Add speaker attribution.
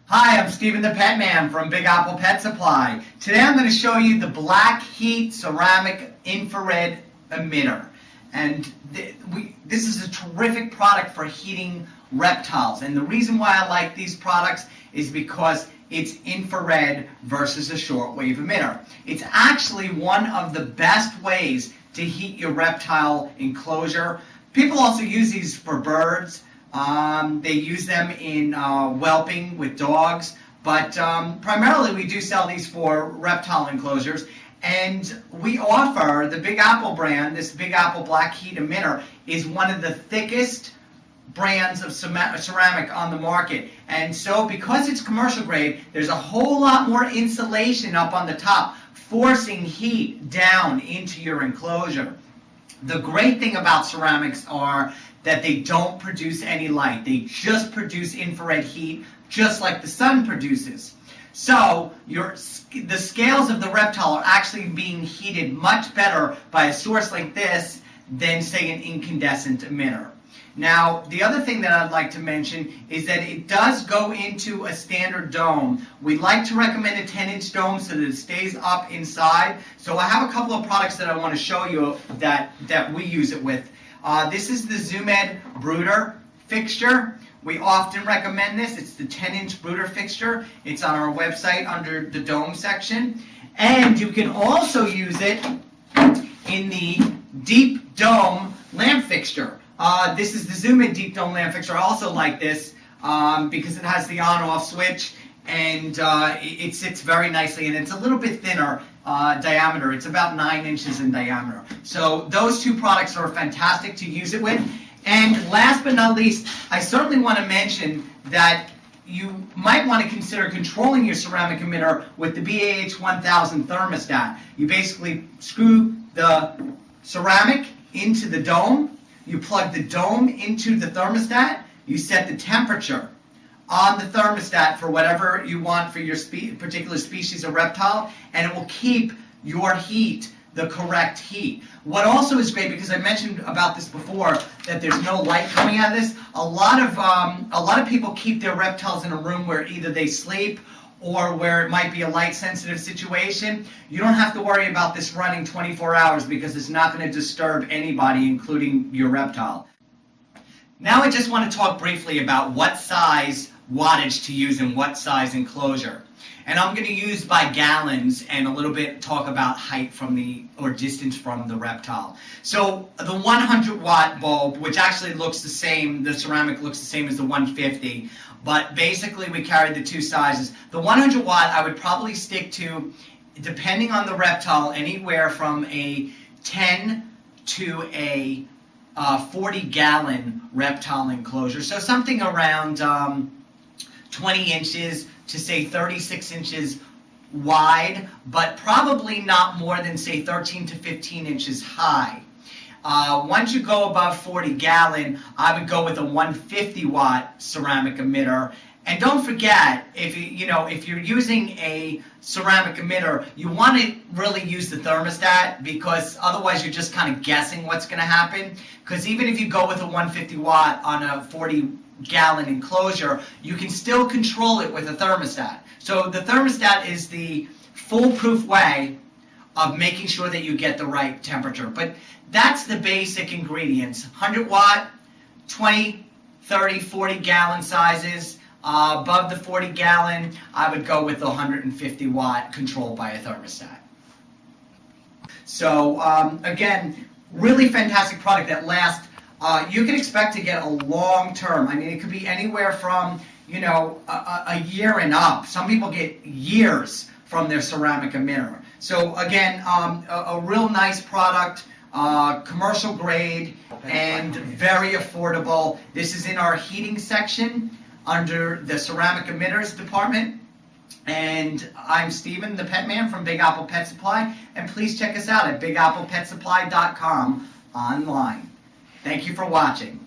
Speaker 1: Hi, I'm Steven the Pet Man from Big Apple Pet Supply. Today I'm going to show you the Black Heat Ceramic Infrared Emitter. And this is a terrific product for heating reptiles. And the reason why I like these products is because it's infrared versus a shortwave emitter. It's actually one of the best ways to heat your reptile enclosure. People also use these for birds. They use them in whelping with dogs, but primarily we do sell these for reptile enclosures. And we offer the Big Apple brand. This Big Apple Black Heat Emitter is one of the thickest brands of ceramic on the market. And so because it's commercial grade, there's a whole lot more insulation up on the top, forcing heat down into your enclosure. The great thing about ceramics are that they don't produce any light. They just produce infrared heat, just like the sun produces. So the scales of the reptile are actually being heated much better by a source like this than, say, an incandescent emitter. Now, the other thing that I'd like to mention is that it does go into a standard dome. We like to recommend a 10-inch dome so that it stays up inside. So I have a couple of products that I want to show you that we use it with. This is the ZoomEd brooder fixture. We often recommend this. It's the 10-inch brooder fixture. It's on our website under the dome section. And you can also use it in the deep dome lamp fixture. This is the ZoomEd deep dome lamp fixture. I also like this because it has the on-off switch, and it sits very nicely, and it's a little bit thinner diameter. It's about 9 inches in diameter. So those two products are fantastic to use it with. And last but not least, I certainly want to mention that you might want to consider controlling your ceramic emitter with the BAH 1000 thermostat. You basically screw the ceramic into the dome, you plug the dome into the thermostat, you set the temperature on the thermostat for whatever you want for your particular species of reptile, and it will keep your heat the correct heat. What also is great, because I mentioned about this before, that there's no light coming out of this. A lot of people keep their reptiles in a room where either they sleep or where it might be a light-sensitive situation. You don't have to worry about this running 24 hours because it's not going to disturb anybody, including your reptile. Now I just want to talk briefly about what size wattage to use in what size enclosure. And I'm going to use by gallons and a little bit talk about height or distance from the reptile. So the 100 watt bulb, which actually looks the same, the ceramic looks the same as the 150, but basically we carried the two sizes. The 100 watt I would probably stick to, depending on the reptile, anywhere from a 10 to a 40-gallon reptile enclosure. So something around 20 inches to, say, 36 inches wide, but probably not more than, say, 13 to 15 inches high. Once you go above 40-gallon, I would go with a 150-watt ceramic emitter. And don't forget, if you're using a ceramic emitter, you want to really use the thermostat, because otherwise you're just kind of guessing what's going to happen. Because even if you go with a 150 watt on a 40-gallon enclosure, you can still control it with a thermostat. So the thermostat is the foolproof way of making sure that you get the right temperature. But that's the basic ingredients. 100 watt, 20, 30, 40-gallon sizes. Above the 40-gallon, I would go with the 150 watt controlled by a thermostat. So again, really fantastic product that lasts. You can expect to get a long term. I mean, it could be anywhere from a year and up. Some people get years from their ceramic emitter. So again, a real nice product, commercial grade, and very affordable. This is in our heating section under the ceramic emitters department. And I'm Steven, the Pet Man from Big Apple Pet Supply. And please check us out at bigapplepetsupply.com online. Thank you for watching.